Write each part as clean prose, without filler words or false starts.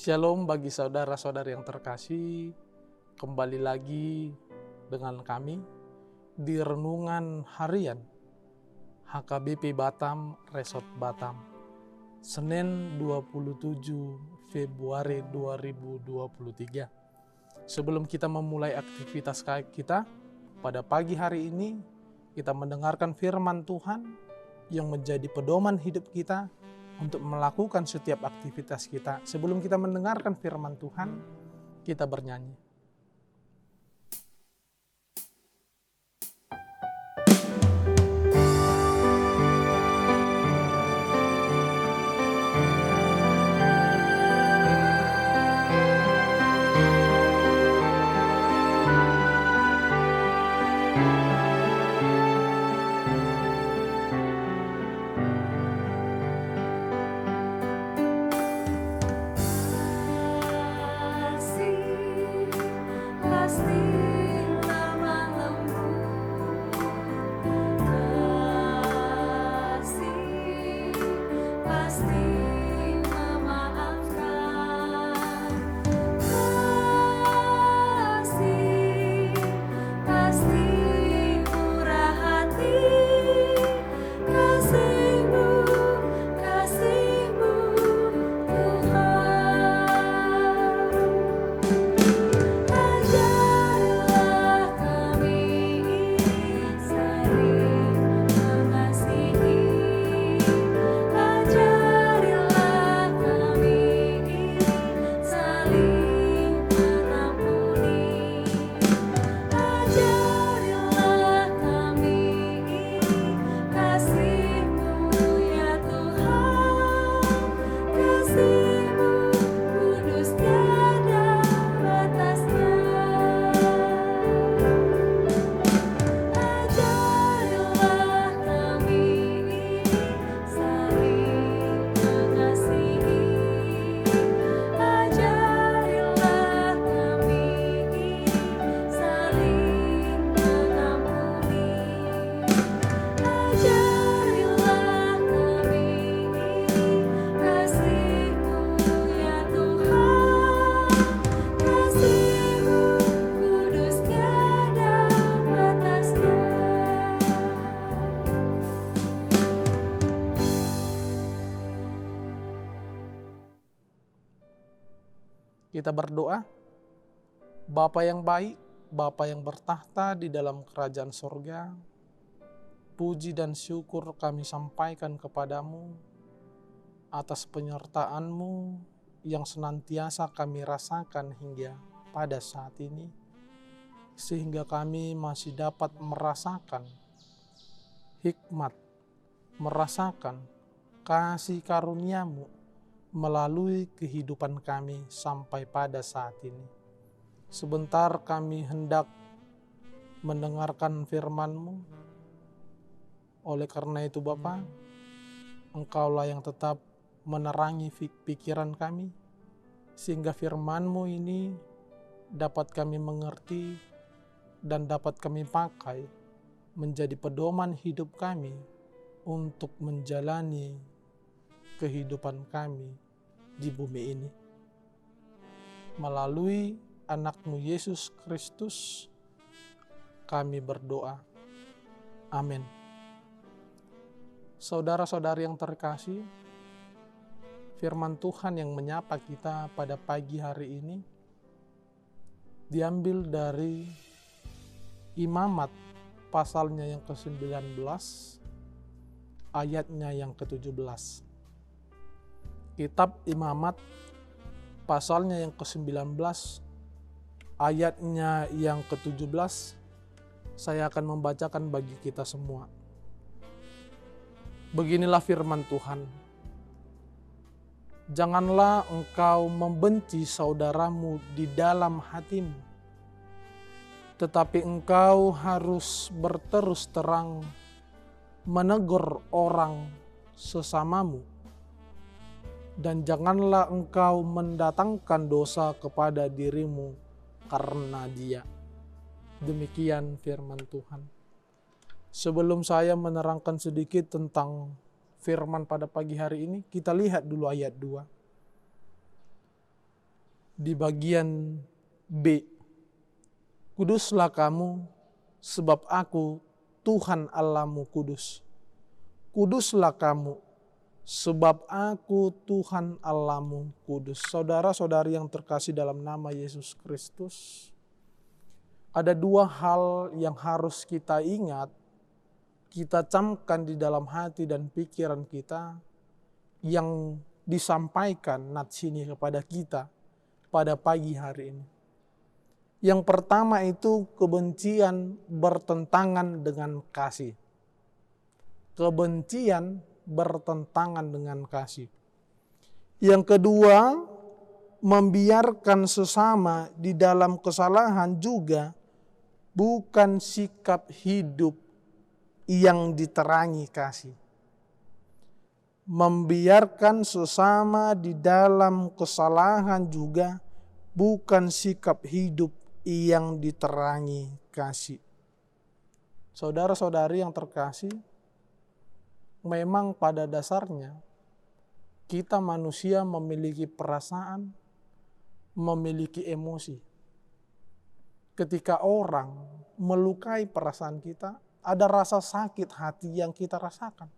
Shalom bagi saudara-saudara yang terkasih, kembali lagi dengan kami di Renungan Harian HKBP Batam, Resort Batam, Senin 27 Februari 2023. Sebelum kita memulai aktivitas kita, pada pagi hari ini kita mendengarkan firman Tuhan yang menjadi pedoman hidup kita untuk melakukan setiap aktivitas kita. Sebelum kita mendengarkan firman Tuhan, kita bernyanyi. Kita berdoa. Bapa yang baik, Bapa yang bertahta di dalam kerajaan sorga, puji dan syukur kami sampaikan kepadamu atas penyertaan-Mu yang senantiasa kami rasakan hingga pada saat ini, sehingga kami masih dapat merasakan hikmat, merasakan kasih karunia-Mu melalui kehidupan kami sampai pada saat ini. Sebentar kami hendak mendengarkan firman-Mu. Oleh karena itu Bapa, Engkaulah yang tetap menerangi pikiran kami, sehingga firman-Mu ini dapat kami mengerti dan dapat kami pakai menjadi pedoman hidup kami untuk menjalani kehidupan kami di bumi ini. Melalui anak-Mu Yesus Kristus kami berdoa. Amin. Saudara-saudari yang terkasih, firman Tuhan yang menyapa kita pada pagi hari ini diambil dari Imamat pasalnya yang ke-19, ayatnya yang ke-17. Kitab Imamat pasalnya yang ke-19, ayatnya yang ke-17, saya akan membacakan bagi kita semua. Beginilah firman Tuhan. Janganlah engkau membenci saudaramu di dalam hatimu, tetapi engkau harus berterus terang menegur orang sesamamu, dan janganlah engkau mendatangkan dosa kepada dirimu karena dia. Demikian firman Tuhan. Sebelum saya menerangkan sedikit tentang firman pada pagi hari ini, kita lihat dulu ayat 2. di bagian B. Kuduslah kamu, sebab aku Tuhan Allahmu kudus. Kuduslah kamu, sebab aku Tuhan Allahmu kudus. Saudara-saudari yang terkasih dalam nama Yesus Kristus, ada dua hal yang harus kita ingat, kita camkan di dalam hati dan pikiran kita yang disampaikan nats ini kepada kita pada pagi hari ini. Yang pertama itu kebencian bertentangan dengan kasih. Kebencian bertentangan dengan kasih. Yang kedua, membiarkan sesama di dalam kesalahan juga bukan sikap hidup yang diterangi kasih. Membiarkan sesama di dalam kesalahan juga bukan sikap hidup yang diterangi kasih. Saudara-saudari yang terkasih, memang pada dasarnya kita manusia memiliki perasaan, memiliki emosi. Ketika orang melukai perasaan kita, ada rasa sakit hati yang kita rasakan.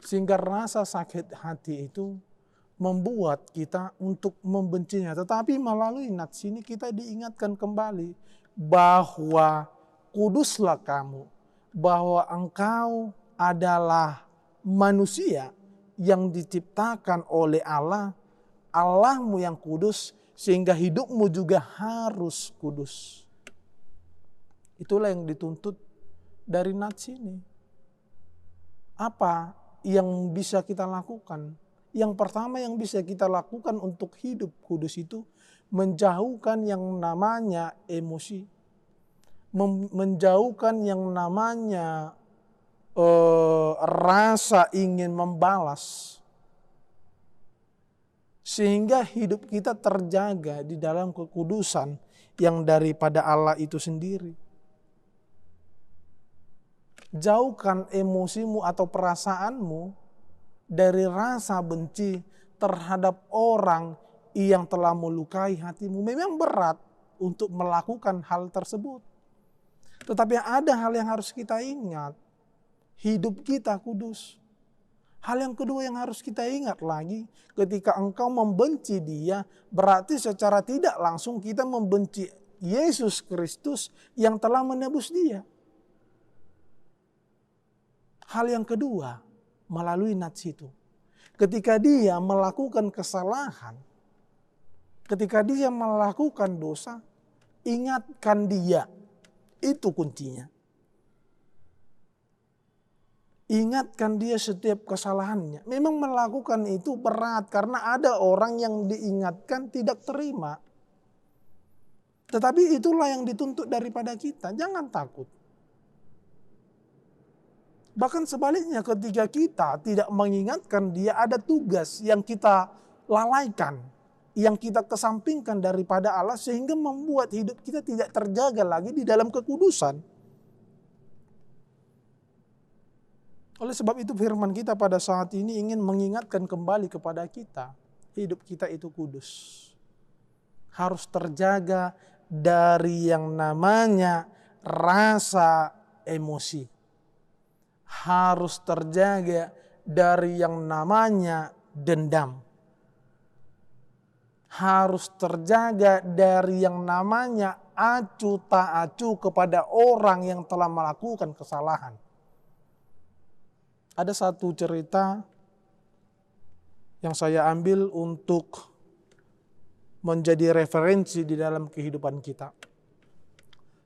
Sehingga rasa sakit hati itu membuat kita untuk membencinya. Tetapi melalui nats ini kita diingatkan kembali bahwa kuduslah kamu, bahwa engkau adalah manusia yang diciptakan oleh Allah, Allahmu yang kudus, sehingga hidupmu juga harus kudus. Itulah yang dituntut dari nats ini. Apa yang bisa kita lakukan? Yang pertama yang bisa kita lakukan untuk hidup kudus itu menjauhkan yang namanya emosi, menjauhkan yang namanya rasa ingin membalas, sehingga hidup kita terjaga di dalam kekudusan yang daripada Allah itu sendiri. Jauhkan emosimu atau perasaanmu dari rasa benci terhadap orang yang telah melukai hatimu. Memang berat untuk melakukan hal tersebut. Tetapi ada hal yang harus kita ingat. Hidup kita kudus. Hal yang kedua yang harus kita ingat lagi, ketika engkau membenci dia, berarti secara tidak langsung kita membenci Yesus Kristus yang telah menebus dia. Hal yang kedua, melalui nats itu, ketika dia melakukan kesalahan, ketika dia melakukan dosa, ingatkan dia. Itu kuncinya. Ingatkan dia setiap kesalahannya. Memang melakukan itu berat karena ada orang yang diingatkan tidak terima. Tetapi itulah yang dituntut daripada kita. Jangan takut. Bahkan sebaliknya ketika kita tidak mengingatkan dia, ada tugas yang kita lalaikan, yang kita kesampingkan daripada Allah sehingga membuat hidup kita tidak terjaga lagi di dalam kekudusan. Oleh sebab itu firman kita pada saat ini ingin mengingatkan kembali kepada kita, hidup kita itu kudus. Harus terjaga dari yang namanya rasa emosi. Harus terjaga dari yang namanya dendam. Harus terjaga dari yang namanya acu tak acu kepada orang yang telah melakukan kesalahan. Ada satu cerita yang saya ambil untuk menjadi referensi di dalam kehidupan kita.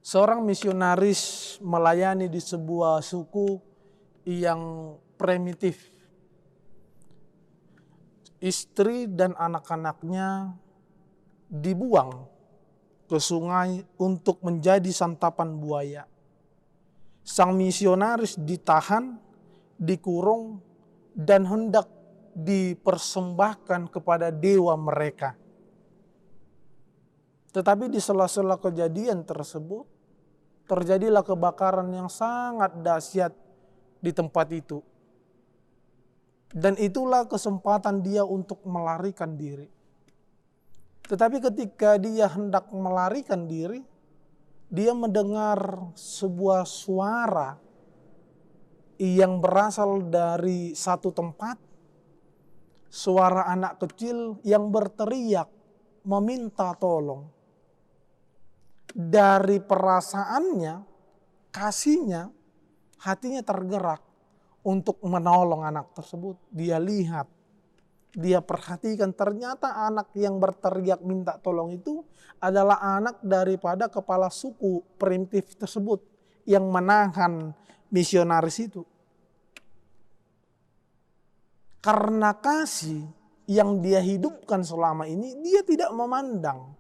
Seorang misionaris melayani di sebuah suku yang primitif. Istri dan anak-anaknya dibuang ke sungai untuk menjadi santapan buaya. Sang misionaris ditahan, dikurung, dan hendak dipersembahkan kepada dewa mereka. Tetapi di sela-sela kejadian tersebut, terjadilah kebakaran yang sangat dahsyat di tempat itu. Dan itulah kesempatan dia untuk melarikan diri. Tetapi ketika dia hendak melarikan diri, dia mendengar sebuah suara yang berasal dari satu tempat, suara anak kecil yang berteriak meminta tolong. Dari perasaannya, kasihnya, hatinya tergerak untuk menolong anak tersebut. Dia lihat, dia perhatikan, ternyata anak yang berteriak minta tolong itu adalah anak daripada kepala suku primitif tersebut yang menahan misionaris itu. Karena kasih yang dia hidupkan selama ini, dia tidak memandang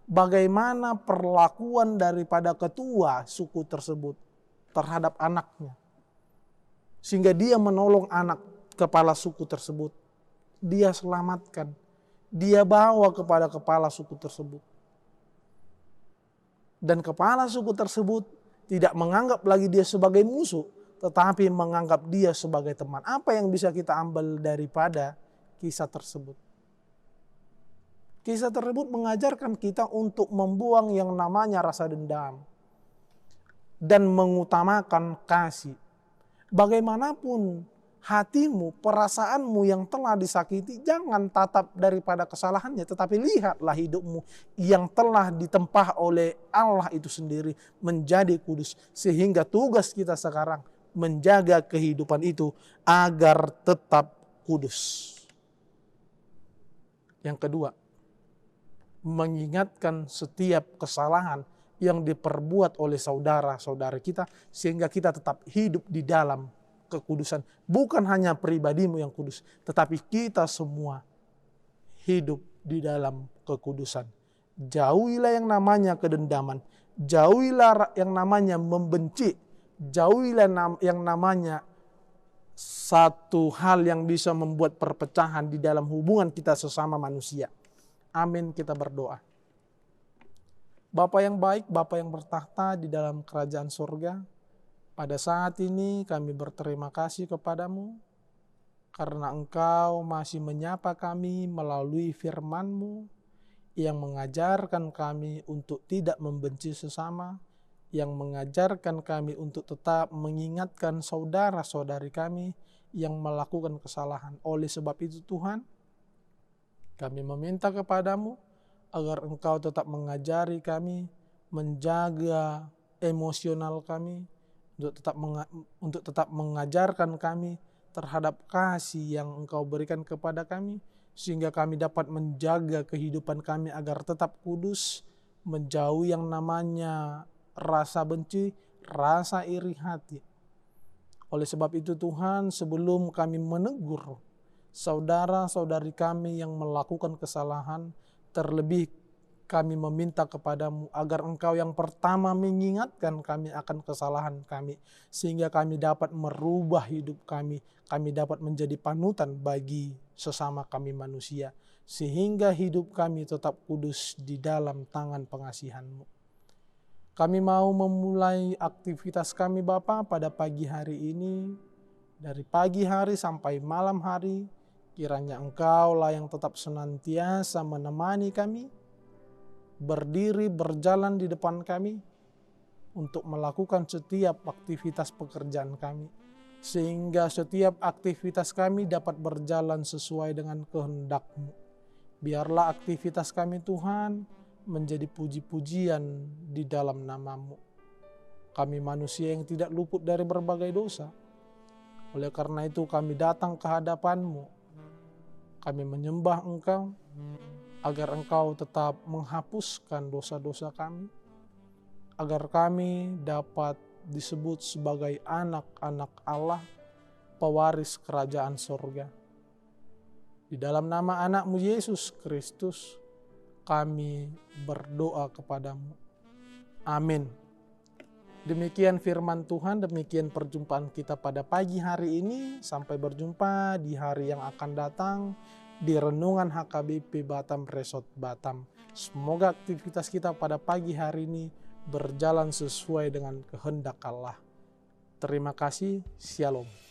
bagaimana perlakuan daripada ketua suku tersebut terhadap anaknya. Sehingga dia menolong anak kepala suku tersebut. Dia selamatkan. Dia bawa kepada kepala suku tersebut. Dan kepala suku tersebut tidak menganggap lagi dia sebagai musuh, tetapi menganggap dia sebagai teman. Apa yang bisa kita ambil daripada kisah tersebut? Kisah tersebut mengajarkan kita untuk membuang yang namanya rasa dendam dan mengutamakan kasih. Bagaimanapun hatimu, perasaanmu yang telah disakiti, jangan tatap daripada kesalahannya, tetapi lihatlah hidupmu yang telah ditempah oleh Allah itu sendiri menjadi kudus. Sehingga tugas kita sekarang menjaga kehidupan itu agar tetap kudus. Yang kedua, mengingatkan setiap kesalahan yang diperbuat oleh saudara-saudara kita sehingga kita tetap hidup di dalam kekudusan. Bukan hanya pribadimu yang kudus, tetapi kita semua hidup di dalam kekudusan. Jauhilah yang namanya kedendaman, jauhilah yang namanya membenci, jauhilah yang namanya satu hal yang bisa membuat perpecahan di dalam hubungan kita sesama manusia. Amin, kita berdoa. Bapa yang baik, Bapa yang bertahta di dalam kerajaan surga, pada saat ini kami berterima kasih kepadamu karena Engkau masih menyapa kami melalui firman-Mu yang mengajarkan kami untuk tidak membenci sesama, yang mengajarkan kami untuk tetap mengingatkan saudara-saudari kami yang melakukan kesalahan. Oleh sebab itu Tuhan, kami meminta kepadamu agar Engkau tetap mengajari kami, menjaga emosional kami, untuk tetap mengajarkan kami terhadap kasih yang Engkau berikan kepada kami, sehingga kami dapat menjaga kehidupan kami agar tetap kudus, menjauhi yang namanya rasa benci, rasa iri hati. Oleh sebab itu Tuhan, sebelum kami menegur saudara-saudari kami yang melakukan kesalahan, terlebih kami meminta kepadamu agar Engkau yang pertama mengingatkan kami akan kesalahan kami, sehingga kami dapat merubah hidup kami dapat menjadi panutan bagi sesama kami manusia, sehingga hidup kami tetap kudus di dalam tangan pengasihan-Mu. Kami mau memulai aktivitas kami Bapa pada pagi hari ini, dari pagi hari sampai malam hari, kiranya Engkaulah yang tetap senantiasa menemani kami, berdiri berjalan di depan kami, untuk melakukan setiap aktivitas pekerjaan kami, sehingga setiap aktivitas kami dapat berjalan sesuai dengan kehendak-Mu. Biarlah aktivitas kami Tuhan menjadi puji-pujian di dalam nama-Mu. Kami manusia yang tidak luput dari berbagai dosa. Oleh karena itu kami datang ke hadapan-Mu. Kami menyembah Engkau agar Engkau tetap menghapuskan dosa-dosa kami, agar kami dapat disebut sebagai anak-anak Allah, pewaris kerajaan surga. Di dalam nama anak-Mu Yesus Kristus, kami berdoa kepadamu. Amin. Demikian firman Tuhan, demikian perjumpaan kita pada pagi hari ini. Sampai berjumpa di hari yang akan datang di Renungan HKBP Batam Resort Batam. Semoga aktivitas kita pada pagi hari ini berjalan sesuai dengan kehendak Allah. Terima kasih, Shalom.